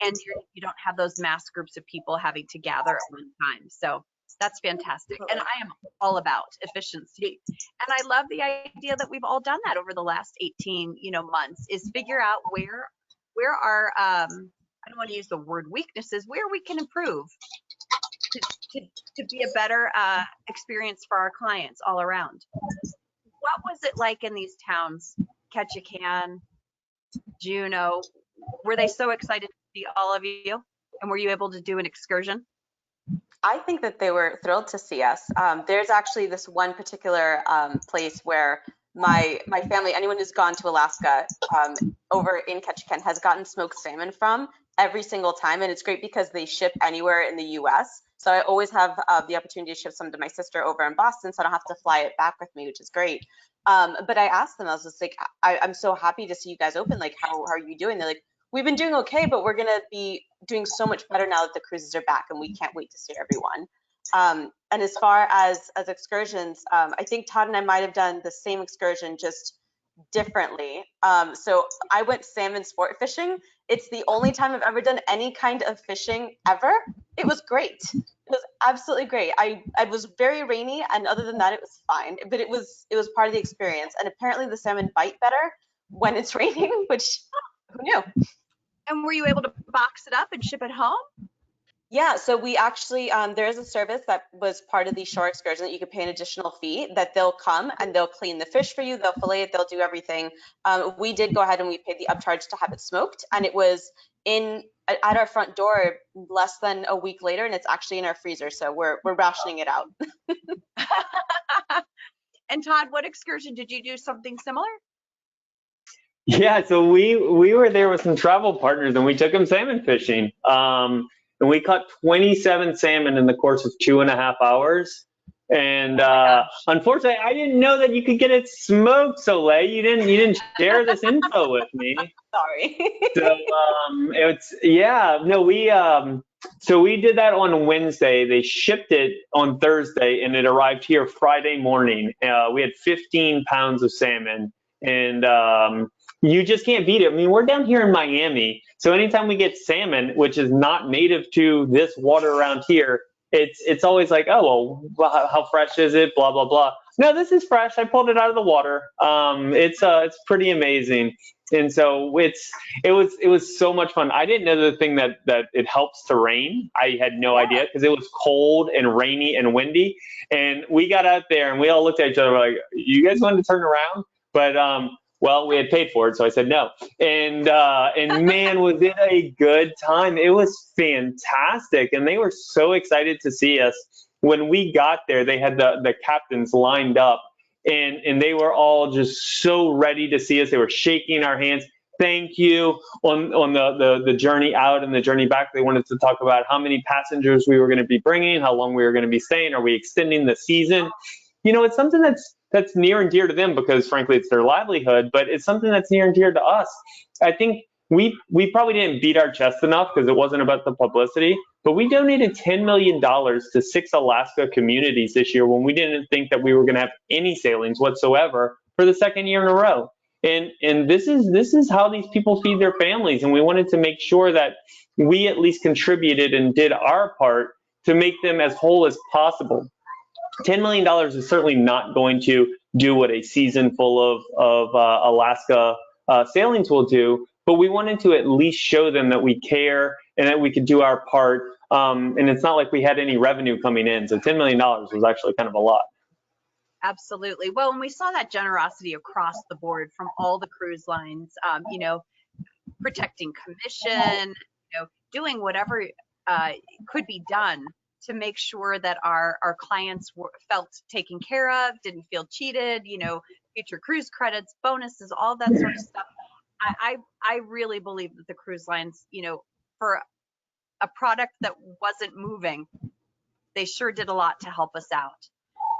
and you don't have those mass groups of people having to gather at one time. So that's fantastic. And I am all about efficiency. And I love the idea that we've all done that over the last 18, months, is figure out where our, I don't want to use the word weaknesses, where we can improve to be a better experience for our clients all around. What was it like in these towns, Ketchikan, Juneau? Were they so excited to see all of you? And were you able to do an excursion? I think that they were thrilled to see us. There's actually this one particular place where my family, anyone who's gone to Alaska over in Ketchikan, has gotten smoked salmon from every single time. And it's great because they ship anywhere in the US. So I always have the opportunity to ship some to my sister over in Boston, so I don't have to fly it back with me, which is great. But I asked them, I was just like, I'm so happy to see you guys open. Like, how are you doing? They're like, we've been doing okay, but we're going to be doing so much better now that the cruises are back, and we can't wait to see everyone. And as far as excursions, I think Todd and I might have done the same excursion, just differently. So I went salmon sport fishing. It's the only time I've ever done any kind of fishing ever. It was great. It was absolutely great. I was very rainy, and other than that, it was fine. But it was part of the experience. And apparently the salmon bite better when it's raining, which who knew? And were you able to box it up and ship it home? Yeah, so we actually, there is a service that was part of the shore excursion that you could pay an additional fee, that they'll come and they'll clean the fish for you, they'll fillet it, they'll do everything. We did go ahead and we paid the upcharge to have it smoked, and it was at our front door less than a week later, and it's actually in our freezer. So we're rationing it out. And Todd, what excursion did you do? Something similar? Yeah, so we were there with some travel partners and we took them salmon fishing. And we caught 27 salmon in the course of 2.5 hours. And unfortunately, I didn't know that you could get it smoked, Soleil. You didn't share this info with me. Sorry. So so we did that on Wednesday. They shipped it on Thursday, and it arrived here Friday morning. We had 15 pounds of salmon, and you just can't beat it. I mean, we're down here in Miami, so anytime we get salmon, which is not native to this water around here, it's always like, oh, well, how fresh is it? Blah, blah, blah. No, this is fresh. I pulled it out of the water. It's pretty amazing. And so it was so much fun. I didn't know the thing that it helps to rain. I had no idea because it was cold and rainy and windy. And we got out there and we all looked at each other like, you guys want to turn around? But well, we had paid for it, so I said no. And man, was it a good time. It was fantastic. And they were so excited to see us. When we got there, they had the captains lined up, and they were all just so ready to see us. They were shaking our hands. Thank you. On the journey out and the journey back, they wanted to talk about how many passengers we were going to be bringing, how long we were going to be staying. Are we extending the season? You know, it's something that's near and dear to them because, frankly, it's their livelihood, but it's something that's near and dear to us. I think we probably didn't beat our chest enough because it wasn't about the publicity, but we donated $10 million to 6 Alaska communities this year when we didn't think that we were going to have any sailings whatsoever for the second year in a row. And this is how these people feed their families, and we wanted to make sure that we at least contributed and did our part to make them as whole as possible. $10 million is certainly not going to do what a season full of Alaska sailings will do, but we wanted to at least show them that we care and that we could do our part. And it's not like we had any revenue coming in, so $10 million was actually kind of a lot. Absolutely. Well, and we saw that generosity across the board from all the cruise lines, protecting commission, doing whatever could be done to make sure that our clients felt taken care of, didn't feel cheated, future cruise credits, bonuses, all that sort of stuff. I really believe that the cruise lines, for a product that wasn't moving, they sure did a lot to help us out.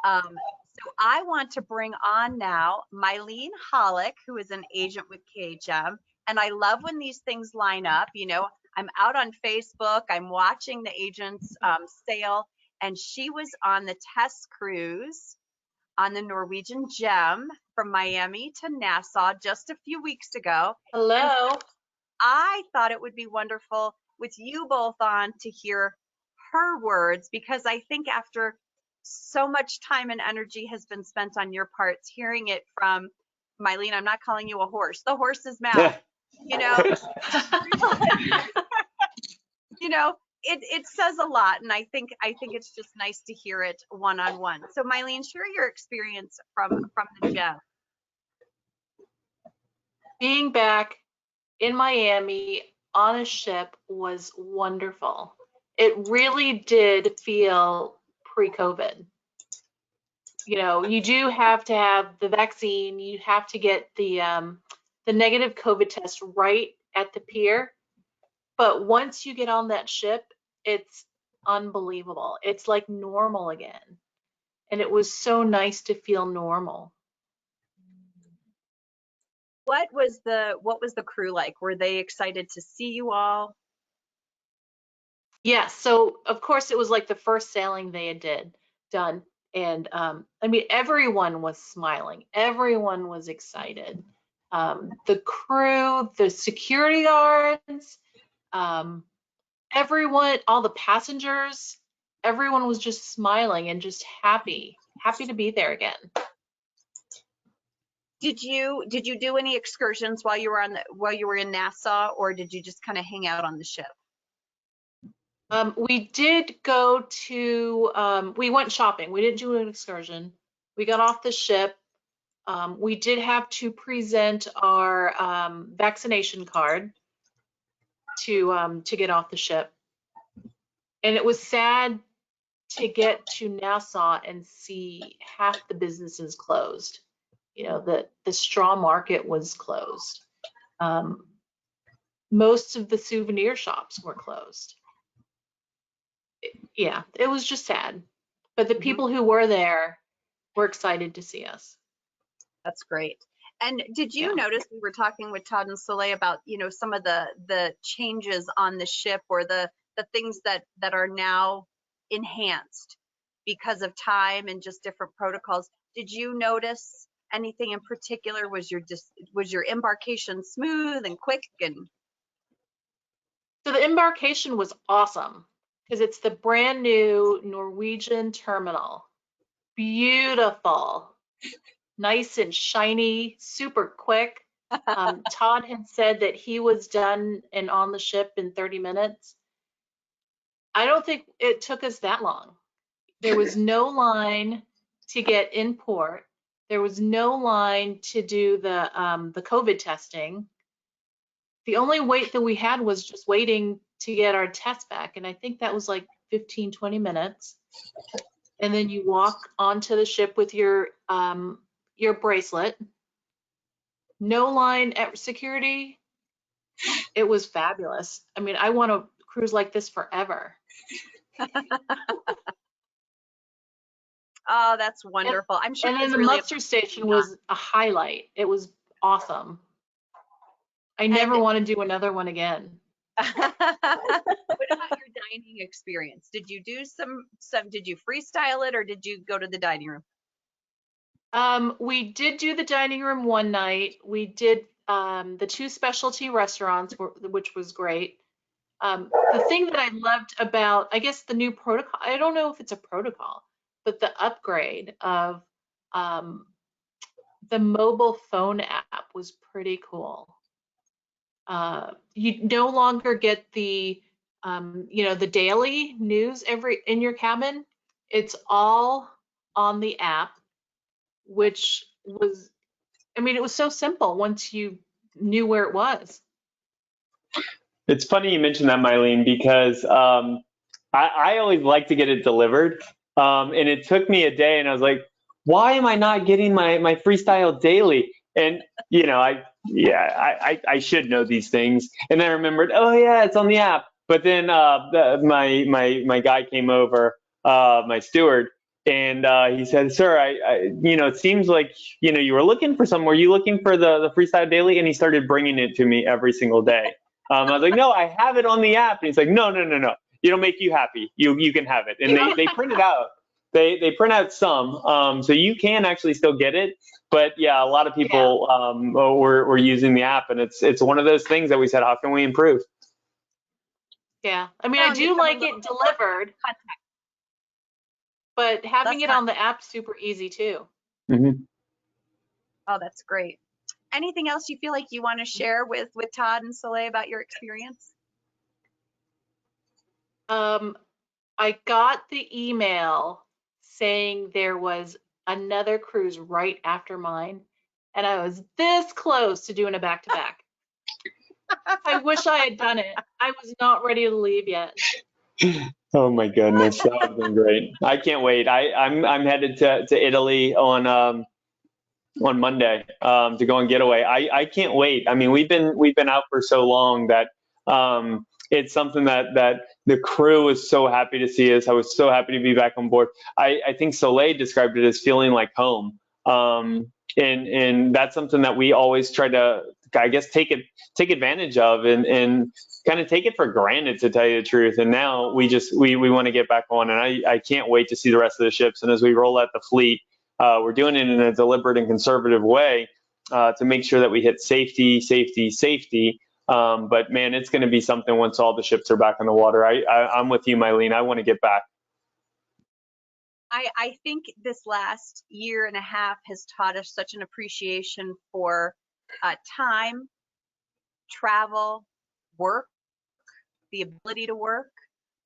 So I want to bring on now Mylene Hollick, who is an agent with KHM. And I love when these things line up. I'm out on Facebook, I'm watching the agents sail, and she was on the test cruise on the Norwegian Gem from Miami to Nassau just a few weeks ago. Hello. And I thought it would be wonderful with you both on to hear her words, because I think after so much time and energy has been spent on your parts, hearing it from Mylene, I'm not calling you a horse, the horse's mouth, it says a lot, and I think it's just nice to hear it one-on-one. So Mylene, share your experience from the Gem. Being back in Miami on a ship was wonderful. It really did feel pre-COVID. You do have to have the vaccine. You have to get the negative COVID test right at the pier. But once you get on that ship, it's unbelievable. It's like normal again. And it was so nice to feel normal. What was the crew like? Were they excited to see you all? Yeah, so of course it was like the first sailing they had done. And everyone was smiling. Everyone was excited. The crew, the security guards, everyone, all the passengers, everyone was just smiling and just happy to be there again. Did you do any excursions while you were in Nassau, or did you just kind of hang out on the ship? We did go to, we went shopping. We didn't do an excursion. We got off the ship. We did have to present our vaccination card. to get off the ship. And it was sad to get to Nassau and see half the businesses closed. You know, the straw market was closed. Most of the souvenir shops were closed. Yeah, it was just sad. But the people who were there were excited to see us. That's great. And did you Yeah. notice, we were talking with Todd and Soleil about, you know, some of the changes on the ship, or the things that are now enhanced because of time and just different protocols. Did you notice anything in particular? Was your embarkation smooth and quick? And So the embarkation was awesome because it's the brand new Norwegian terminal. Beautiful, nice and shiny, super quick. Todd had said that he was done and on the ship in 30 minutes. I don't think it took us that long. There was no line to get in port. There was no line to do the COVID testing. The only wait that we had was just waiting to get our test back. And I think that was like 15, 20 minutes. And then you walk onto the ship with your bracelet. No line at security. It was fabulous. I mean, I want to cruise like this forever. oh, that's wonderful. I'm sure. And then the muster station was a highlight. It was awesome. I never want to do another one again. What about your dining experience? Did you do some did you freestyle it, or did you go to the dining room? We did do the dining room one night. We did the 2 specialty restaurants, which was great. The thing that I loved about, I guess, the new protocol, I don't know if it's a protocol, but the upgrade of the mobile phone app was pretty cool. You no longer get the, you know, the daily news in your cabin. It's all on the app, which was, I mean, it was so simple once you knew where it was. It's funny you mentioned that, Mylene, because I always like to get it delivered. And it took me a day, and I was like, why am I not getting my freestyle daily? And, you know, I should know these things. And then I remembered, oh, yeah, it's on the app. But then my guy came over, my steward, and he said, sir, you know, it seems like, you know, you were looking for something. Were you looking for the freestyle daily? And he started bringing it to me every single day. I was like, no, I have it on the app. And he's like, no. It'll make you happy. You can have it. And they print it out. They print out some, so you can actually still get it. But yeah, a lot of people were using the app, and it's one of those things that we said, how can we improve? Yeah, I mean, I do like it delivered, but having it on the app super easy too. Mm-hmm. Oh, that's great. Anything else you feel like you want to share with Todd and Soleil about your experience? I got the email saying there was another cruise right after mine, and I was this close to doing a back-to-back. I wish I had done it. I was not ready to leave yet. Oh my goodness, that would have been great. I can't wait. I'm headed to Italy on Monday to go on getaway. I can't wait. I mean, we've been out for so long that it's something that the crew was so happy to see us. I was so happy to be back on board. I think Soleil described it as feeling like home. And that's something that we always try to, I guess, take advantage of and kind of take it for granted, to tell you the truth. And now we want to get back on, and I can't wait to see the rest of the ships. And as we roll out the fleet, we're doing it in a deliberate and conservative way to make sure that we hit safety. But man, it's going to be something once all the ships are back on the water. I'm with you, Mylene. I want to get back. I think this last year and a half has taught us such an appreciation for time, travel, work, the ability to work,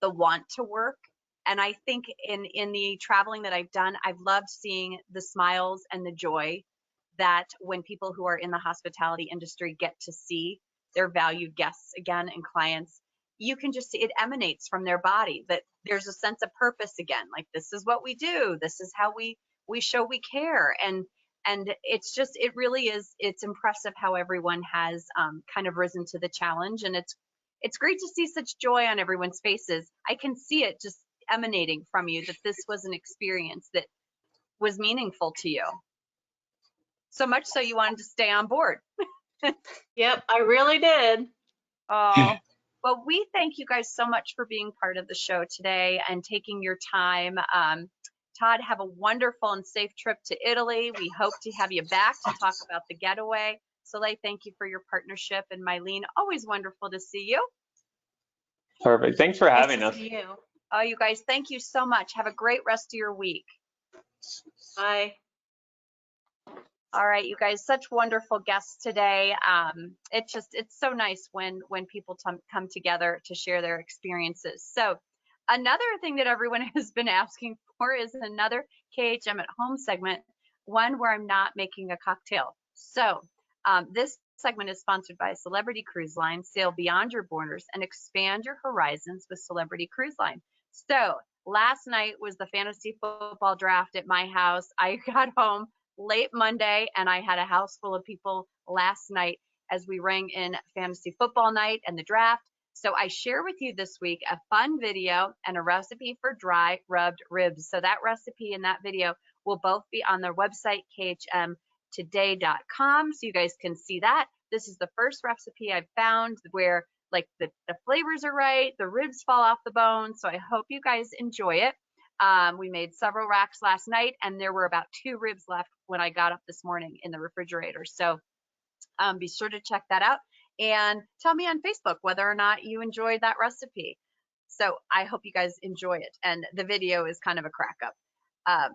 the want to work. And I think in the traveling that I've done, I've loved seeing the smiles and the joy that when people who are in the hospitality industry get to see their valued guests again and clients, you can just see it emanates from their body that there's a sense of purpose again. Like, this is what we do. This is how we show we care. And it's just, it really is, it's impressive how everyone has kind of risen to the challenge. And it's great to see such joy on everyone's faces. I can see it just emanating from you that this was an experience that was meaningful to you. So much so you wanted to stay on board. Yep, I really did. Oh, well, we thank you guys so much for being part of the show today and taking your time. Todd, have a wonderful and safe trip to Italy. We hope to have you back to talk about the getaway. Soleil, thank you for your partnership. And Mylene, always wonderful to see you. Perfect. Thanks for having Nice us. to see you. Oh, you guys, thank you so much. Have a great rest of your week. Bye. All right, you guys, such wonderful guests today. It's so nice when people come together to share their experiences. So another thing that everyone has been asking for is another KHM at Home segment, one where I'm not making a cocktail. So this segment is sponsored by Celebrity Cruise Line. Sail beyond your borders and expand your horizons with Celebrity Cruise Line. So last night was the fantasy football draft at my house. I got home late Monday and I had a house full of people last night as we rang in fantasy football night and the draft. So I share with you this week a fun video and a recipe for dry rubbed ribs. So that recipe and that video will both be on their website, khmtoday.com. So you guys can see that. This is the first recipe I've found where like the flavors are right, the ribs fall off the bone. So I hope you guys enjoy it. We made several racks last night and there were about 2 ribs left when I got up this morning in the refrigerator. So be sure to check that out and tell me on Facebook whether or not you enjoyed that recipe. So I hope you guys enjoy it. And the video is kind of a crack up.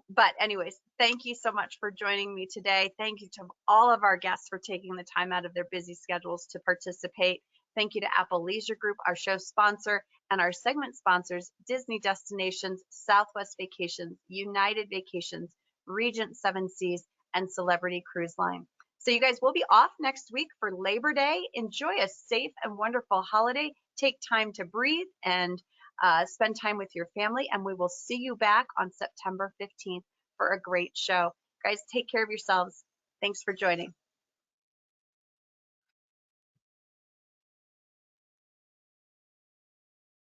But anyways, thank you so much for joining me today. Thank you to all of our guests for taking the time out of their busy schedules to participate. Thank you to Apple Leisure Group, our show sponsor, and our segment sponsors, Disney Destinations, Southwest Vacations, United Vacations, Regent 7 Seas, and Celebrity Cruise Line. So you guys will be off next week for Labor Day. Enjoy a safe and wonderful holiday. Take time to breathe and spend time with your family. And we will see you back on September 15th for a great show. Guys, take care of yourselves. Thanks for joining.